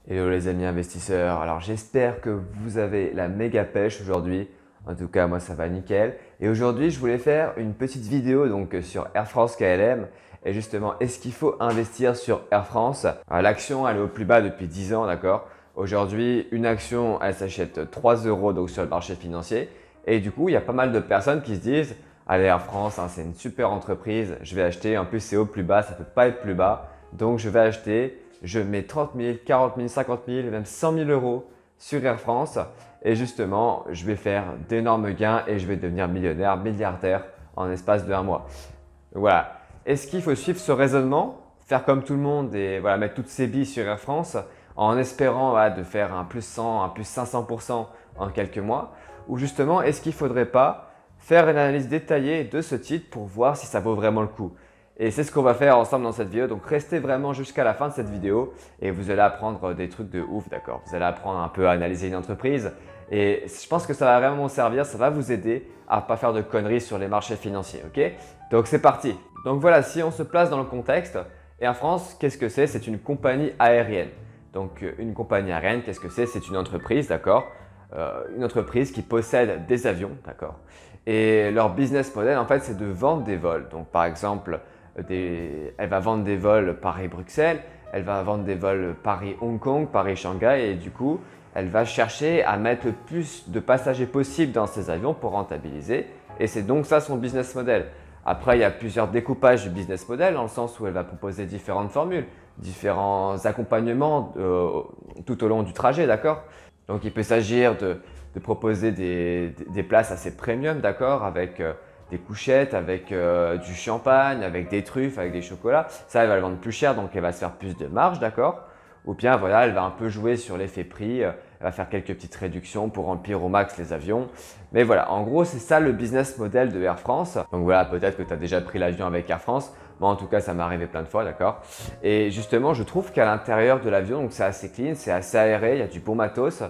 Hello les amis investisseurs, alors j'espère que vous avez la méga pêche aujourd'hui. En tout cas moi ça va nickel. Et aujourd'hui je voulais faire une petite vidéo sur Air France KLM. Et justement, est-ce qu'il faut investir sur Air France? L'action elle est au plus bas depuis 10 ans, d'accord? Aujourd'hui une action elle s'achète 3 euros donc sur le marché financier. Et du coup il y a pas mal de personnes qui se disent allez Air France hein, c'est une super entreprise, je vais acheter, en plus c'est au plus bas, ça ne peut pas être plus bas. Donc je vais acheter. Je mets 30 000, 40 000, 50 000, même 100 000 euros sur Air France et justement, je vais faire d'énormes gains et je vais devenir millionnaire, milliardaire en l'espace de un mois. Donc voilà. Est-ce qu'il faut suivre ce raisonnement, faire comme tout le monde et voilà, mettre toutes ses billes sur Air France en espérant voilà, de faire un plus 100, un plus 500% en quelques mois? Ou justement, est-ce qu'il ne faudrait pas faire une analyse détaillée de ce titre pour voir si ça vaut vraiment le coup? Et c'est ce qu'on va faire ensemble dans cette vidéo. Donc restez vraiment jusqu'à la fin de cette vidéo et vous allez apprendre des trucs de ouf, d'accord? Vous allez apprendre un peu à analyser une entreprise et je pense que ça va vraiment servir, ça va vous aider à ne pas faire de conneries sur les marchés financiers, ok? Donc c'est parti. Donc voilà, si on se place dans le contexte, Air France, qu'est-ce que c'est? C'est une compagnie aérienne. Donc une compagnie aérienne, qu'est-ce que c'est? C'est une entreprise, d'accord? Une entreprise qui possède des avions, d'accord? Et leur business model, en fait, c'est de vendre des vols. Donc par exemple, elle va vendre des vols Paris-Bruxelles, elle va vendre des vols Paris-Hong Kong, Paris-Shanghai et du coup, elle va chercher à mettre le plus de passagers possible dans ces avions pour rentabiliser et c'est donc ça son business model. Après, il y a plusieurs découpages du business model dans le sens où elle va proposer différentes formules, différents accompagnements tout au long du trajet, d'accord? Donc, il peut s'agir de proposer des places assez premium, d'accord, avec des couchettes, avec du champagne, avec des truffes, avec des chocolats. Ça, elle va le vendre plus cher, donc elle va se faire plus de marge, d'accord? Ou bien, voilà, elle va un peu jouer sur l'effet prix, elle va faire quelques petites réductions pour remplir au max les avions. Mais voilà, en gros, c'est ça le business model de Air France. Donc voilà, peut-être que tu as déjà pris l'avion avec Air France. Moi, en tout cas, ça m'est arrivé plein de fois, d'accord? Et justement, je trouve qu'à l'intérieur de l'avion, donc c'est assez clean, c'est assez aéré, il y a du bon matos.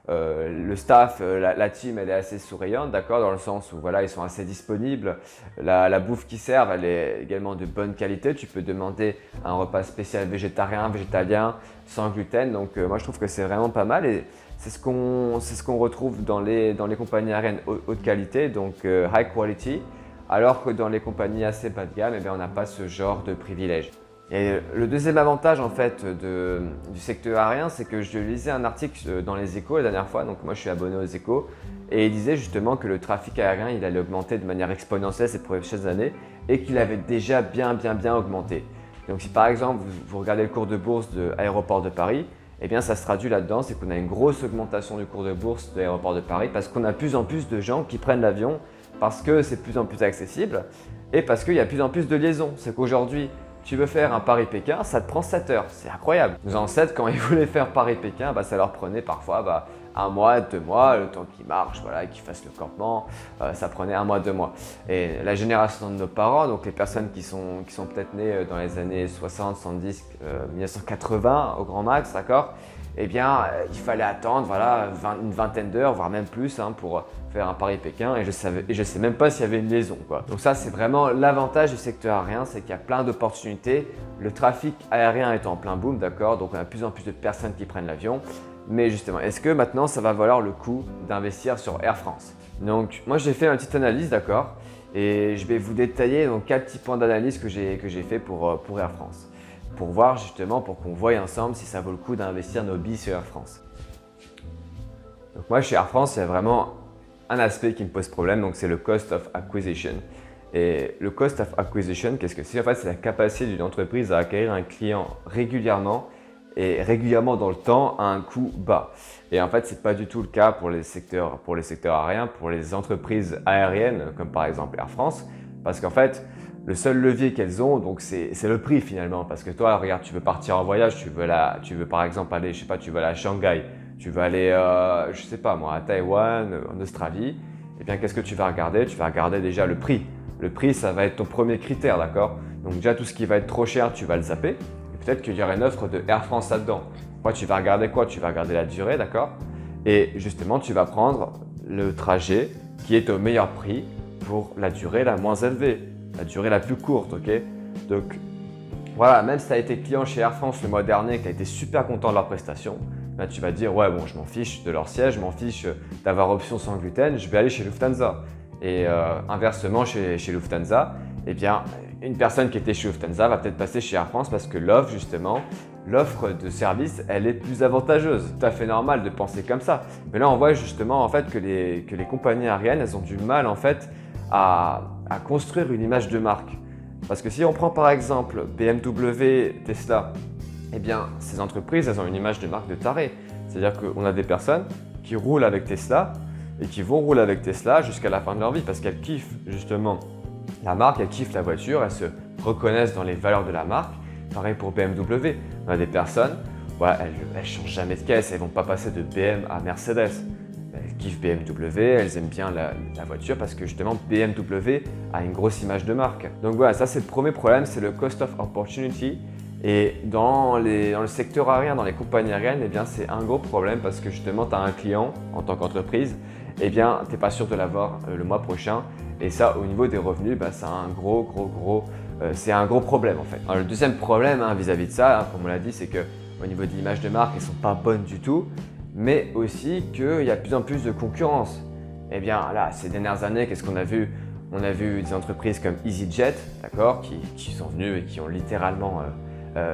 Le staff, la team, elle est assez souriante, d'accord, dans le sens où voilà, ils sont assez disponibles. La bouffe qu'ils servent, elle est également de bonne qualité. Tu peux demander un repas spécial végétarien, végétalien, sans gluten. Donc moi, je trouve que c'est vraiment pas mal et c'est ce qu'on retrouve dans les compagnies aériennes haute qualité, donc high quality, alors que dans les compagnies assez bas de gamme, eh bien, on n'a pas ce genre de privilège. Et le deuxième avantage en fait du secteur aérien, c'est que je lisais un article dans les Échos la dernière fois, donc moi je suis abonné aux Échos, et il disait justement que le trafic aérien il allait augmenter de manière exponentielle ces prochaines années et qu'il avait déjà bien augmenté. Donc si par exemple vous regardez le cours de bourse de l'aéroport de Paris, eh bien ça se traduit là-dedans, c'est qu'on a une grosse augmentation du cours de bourse de l'aéroport de Paris parce qu'on a de plus en plus de gens qui prennent l'avion parce que c'est de plus en plus accessible et parce qu'il y a de plus en plus de liaisons. C'est qu'aujourd'hui, tu veux faire un Paris-Pékin, ça te prend 7 heures. C'est incroyable. Nos ancêtres, quand ils voulaient faire Paris-Pékin, ça leur prenait parfois un mois, 2 mois, le temps qu'ils marchent, voilà, qu'ils fassent le campement, ça prenait un mois, 2 mois. Et la génération de nos parents, donc les personnes qui sont peut-être nées dans les années 60, 70, 1980 au grand max, d'accord? Eh bien, il fallait attendre voilà, une vingtaine d'heures, voire même plus, hein, pour faire un Paris-Pékin et je sais même pas s'il y avait une liaison, quoi. Donc ça, c'est vraiment l'avantage du secteur aérien, c'est qu'il y a plein d'opportunités. Le trafic aérien est en plein boom, d'accord? Donc on a de plus en plus de personnes qui prennent l'avion. Mais justement, est-ce que maintenant, ça va valoir le coup d'investir sur Air France? Donc moi, j'ai fait une petite analyse, d'accord? Et je vais vous détailler donc 4 petits points d'analyse que j'ai fait pour Air France. Pour voir justement, pour qu'on voie ensemble si ça vaut le coup d'investir nos billes sur Air France. Donc moi, chez Air France, il y a vraiment un aspect qui me pose problème, donc c'est le cost of acquisition. Et le cost of acquisition, qu'est-ce que c'est? En fait, c'est la capacité d'une entreprise à acquérir un client régulièrement et régulièrement dans le temps à un coût bas. Et en fait, ce n'est pas du tout le cas pour les secteurs aériens, pour les entreprises aériennes, comme par exemple Air France, parce qu'en fait, le seul levier qu'elles ont, donc c'est le prix finalement. Parce que toi, regarde, tu veux partir en voyage, tu veux par exemple aller, je sais pas, tu veux aller à Shanghai, tu veux aller, je sais pas moi, à Taïwan, en Australie. Eh bien, qu'est-ce que tu vas regarder? Tu vas regarder déjà le prix. Le prix, ça va être ton premier critère, d'accord? Donc déjà, tout ce qui va être trop cher, tu vas le zapper. Et peut-être qu'il y aura une offre de Air France là-dedans. Moi, tu vas regarder quoi? Tu vas regarder la durée, d'accord? Et justement, tu vas prendre le trajet qui est au meilleur prix pour la durée la moins élevée, la durée la plus courte, ok? Donc, Voilà, même si tu as été client chez Air France le mois dernier et que tu as été super content de leur prestation, ben, tu vas te dire ouais bon, je m'en fiche de leur siège, je m'en fiche d'avoir option sans gluten, je vais aller chez Lufthansa. Et inversement chez Lufthansa, eh bien une personne qui était chez Lufthansa va peut-être passer chez Air France parce que l'offre justement, l'offre de service, elle est plus avantageuse. Tout à fait normal de penser comme ça. Mais là on voit justement en fait que les compagnies aériennes, elles ont du mal en fait à construire une image de marque. Parce que si on prend par exemple BMW, Tesla, eh bien ces entreprises, elles ont une image de marque de taré. C'est-à-dire qu'on a des personnes qui roulent avec Tesla et qui vont rouler avec Tesla jusqu'à la fin de leur vie parce qu'elles kiffent justement la marque, elles kiffent la voiture, elles se reconnaissent dans les valeurs de la marque. Pareil pour BMW, on a des personnes, voilà, elles ne changent jamais de caisse, elles ne vont pas passer de BM à Mercedes. Elles kiffent BMW, elles aiment bien la voiture parce que justement BMW a une grosse image de marque. Donc voilà, ça c'est le premier problème, c'est le cost of opportunity. Et dans le secteur aérien, dans les compagnies aériennes, eh bien c'est un gros problème parce que justement tu as un client en tant qu'entreprise, eh bien tu n'es pas sûr de l'avoir le mois prochain. Et ça, au niveau des revenus, bah, c'est un gros problème en fait. Alors, le deuxième problème vis-à-vis de ça, comme on l'a dit, c'est qu'au niveau de l'image de marque, elles ne sont pas bonnes du tout, mais aussi qu'il y a de plus en plus de concurrence. Eh bien là, ces dernières années, qu'est-ce qu'on a vu? On a vu des entreprises comme EasyJet, d'accord, qui sont venues et qui ont littéralement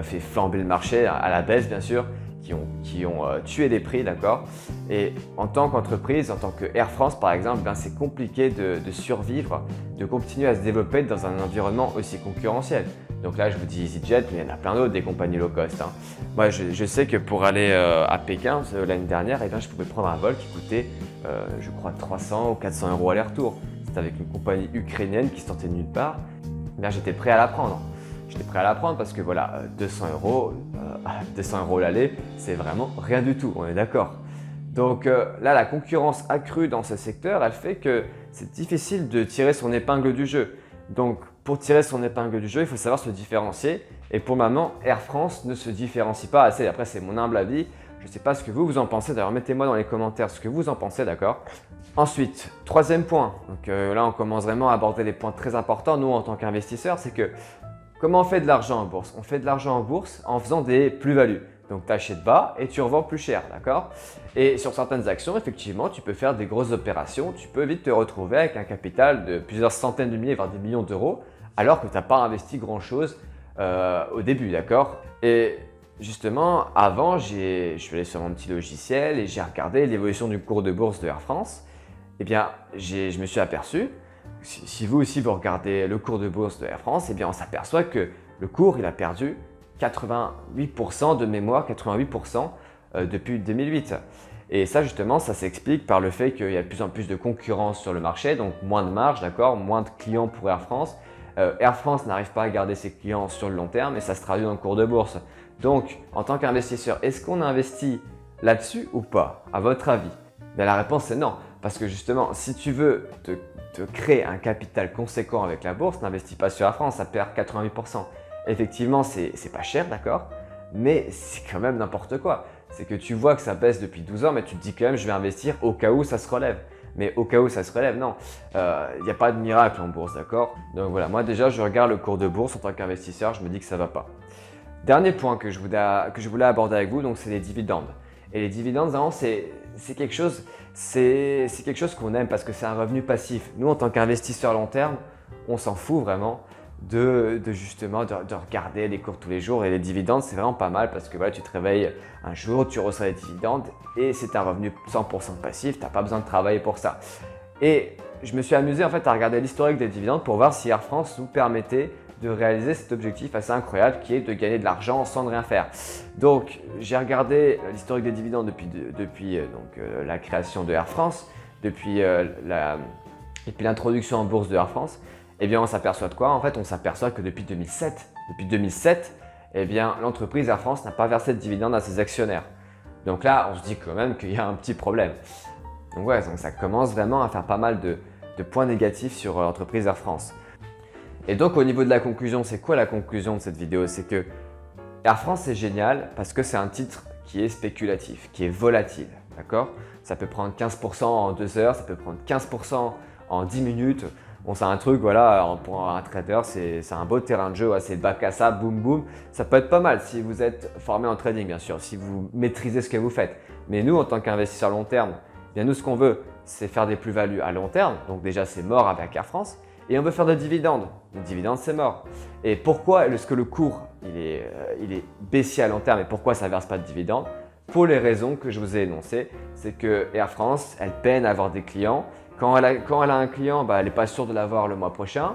fait flamber le marché à la baisse bien sûr, qui ont tué les prix, d'accord. Et en tant qu'entreprise, en tant que Air France par exemple, ben, c'est compliqué de survivre, de continuer à se développer dans un environnement aussi concurrentiel. Donc là, je vous dis EasyJet, mais il y en a plein d'autres des compagnies low cost. Hein. Moi, je sais que pour aller à Pékin l'année dernière, eh bien, je pouvais prendre un vol qui coûtait, je crois, 300 ou 400 € aller-retour. C'était avec une compagnie ukrainienne qui sortait de nulle part. Eh j'étais prêt à la prendre. J'étais prêt à la prendre parce que voilà, 200 € l'aller, c'est vraiment rien du tout, on est d'accord. Donc là, la concurrence accrue dans ce secteur, elle fait que c'est difficile de tirer son épingle du jeu. Donc pour tirer son épingle du jeu, il faut savoir se différencier. Et pour le moment, Air France ne se différencie pas assez. Après, c'est mon humble avis. Je ne sais pas ce que vous en pensez. D'ailleurs, mettez-moi dans les commentaires ce que vous en pensez, d'accord? Ensuite, troisième point. Donc là, on commence vraiment à aborder les points très importants, nous, en tant qu'investisseurs, c'est que comment on fait de l'argent en bourse? On fait de l'argent en bourse en faisant des plus-values. Donc, tu achètes bas et tu revends plus cher, d'accord? Et sur certaines actions, effectivement, tu peux faire des grosses opérations. Tu peux vite te retrouver avec un capital de plusieurs centaines de milliers, voire des millions d'euros, alors que tu n'as pas investi grand-chose au début, d'accord? Et justement, avant, je suis allé sur mon petit logiciel et j'ai regardé l'évolution du cours de bourse de Air France. Eh bien, je me suis aperçu, si vous aussi vous regardez le cours de bourse de Air France, eh bien, on s'aperçoit que le cours, il a perdu 88% de mémoire, 88% depuis 2008. Et ça, justement, ça s'explique par le fait qu'il y a de plus en plus de concurrence sur le marché, donc moins de marge, d'accord, moins de clients pour Air France. Air France n'arrive pas à garder ses clients sur le long terme et ça se traduit dans le cours de bourse. Donc, en tant qu'investisseur, est-ce qu'on investit là-dessus ou pas, à votre avis? Ben, la réponse est non. Parce que justement, si tu veux te créer un capital conséquent avec la bourse, n'investis pas sur Air France, ça perd 88%. Effectivement, c'est pas cher, d'accord, mais c'est quand même n'importe quoi. C'est que tu vois que ça baisse depuis 12 ans, mais tu te dis quand même, je vais investir au cas où ça se relève. Mais au cas où ça se relève, non. Il n'y a pas de miracle en bourse, d'accord? Donc voilà, moi déjà, je regarde le cours de bourse en tant qu'investisseur, je me dis que ça ne va pas. Dernier point que je voulais aborder avec vous, donc c'est les dividendes. Et les dividendes, vraiment, c'est quelque chose qu'on aime parce que c'est un revenu passif. Nous, en tant qu'investisseurs long terme, on s'en fout vraiment de regarder les cours tous les jours. Et les dividendes, c'est vraiment pas mal parce que voilà, tu te réveilles un jour, tu reçois les dividendes et c'est un revenu 100% passif. Tu n'as pas besoin de travailler pour ça. Et je me suis amusé en fait à regarder l'historique des dividendes pour voir si Air France nous permettait de réaliser cet objectif assez incroyable qui est de gagner de l'argent sans rien faire. Donc j'ai regardé l'historique des dividendes depuis la création de Air France, depuis l'introduction en bourse de Air France. Eh bien on s'aperçoit de quoi? En fait on s'aperçoit que depuis 2007, eh bien l'entreprise Air France n'a pas versé de dividendes à ses actionnaires. Donc là on se dit quand même qu'il y a un petit problème. Donc ouais, donc ça commence vraiment à faire pas mal de points négatifs sur l'entreprise Air France. Et donc au niveau de la conclusion, c'est quoi la conclusion de cette vidéo? C'est que Air France c'est génial parce que c'est un titre qui est spéculatif, qui est volatile, d'accord? Ça peut prendre 15% en 2 heures, ça peut prendre 15% en 10 minutes. Bon, c'est un truc, voilà, pour un trader, c'est un beau terrain de jeu, ouais, c'est bac à ça, boum boum. Ça peut être pas mal si vous êtes formé en trading, bien sûr, si vous maîtrisez ce que vous faites. Mais nous, en tant qu'investisseurs long terme, bien nous, ce qu'on veut, c'est faire des plus-values à long terme. Donc déjà, c'est mort avec Air France. Et on veut faire des dividendes. Les dividendes, c'est mort. Et pourquoi est-ce que le cours il est baissier à long terme et pourquoi ça ne verse pas de dividendes? Pour les raisons que je vous ai énoncées, c'est que Air France, elle peine à avoir des clients. Quand elle a un client, elle n'est pas sûre de l'avoir le mois prochain.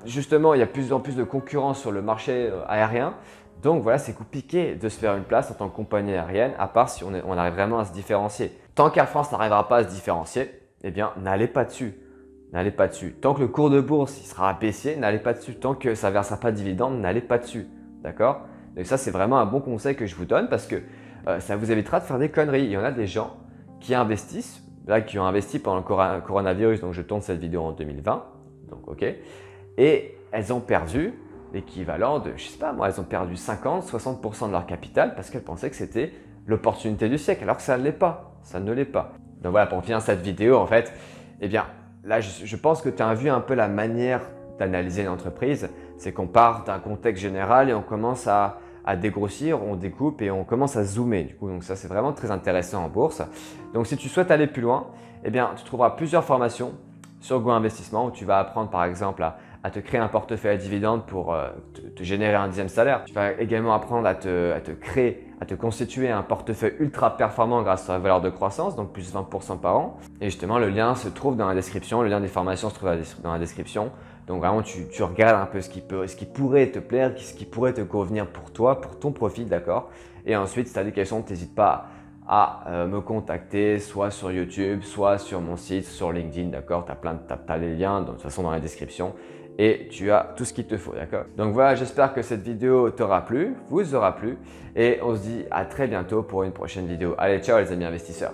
Justement, il y a de plus en plus de concurrence sur le marché aérien. Donc voilà, c'est compliqué de se faire une place en tant que compagnie aérienne, à part si on arrive vraiment à se différencier. Tant qu'Air France n'arrivera pas à se différencier, eh bien, n'allez pas dessus. N'allez pas dessus. Tant que le cours de bourse il sera baissier, n'allez pas dessus. Tant que ça ne versera pas de dividendes, n'allez pas dessus. D'accord? Donc ça, c'est vraiment un bon conseil que je vous donne parce que ça vous évitera de faire des conneries. Il y en a des gens qui investissent, là, qui ont investi pendant le coronavirus, donc je tourne cette vidéo en 2020, donc ok, et elles ont perdu l'équivalent de, je sais pas moi, elles ont perdu 50-60% de leur capital parce qu'elles pensaient que c'était l'opportunité du siècle, alors que ça ne l'est pas. Ça ne l'est pas. Donc voilà, pour finir cette vidéo, en fait, eh bien, là, je pense que tu as vu un peu la manière d'analyser une entreprise. C'est qu'on part d'un contexte général et on commence à dégrossir, on découpe et on commence à zoomer. Du coup, donc ça, c'est vraiment très intéressant en bourse. Donc, si tu souhaites aller plus loin, eh bien, tu trouveras plusieurs formations sur Go Investissement où tu vas apprendre par exemple à te créer un portefeuille à dividendes pour te générer un 10e salaire. Tu vas également apprendre à te constituer un portefeuille ultra performant grâce à la valeur de croissance, donc plus 20% par an. Et justement, le lien se trouve dans la description, le lien des formations se trouve dans la description. Donc vraiment, tu regardes un peu ce qui pourrait te plaire, ce qui pourrait te convenir pour toi, pour ton profit, d'accord? Et ensuite, si tu as des questions, n'hésite pas à me contacter, soit sur YouTube, soit sur mon site, sur LinkedIn, d'accord? Tu as les liens de toute façon dans la description et tu as tout ce qu'il te faut, d'accord? Donc voilà, j'espère que cette vidéo t'aura plu, vous aura plu et on se dit à très bientôt pour une prochaine vidéo. Allez, ciao les amis investisseurs!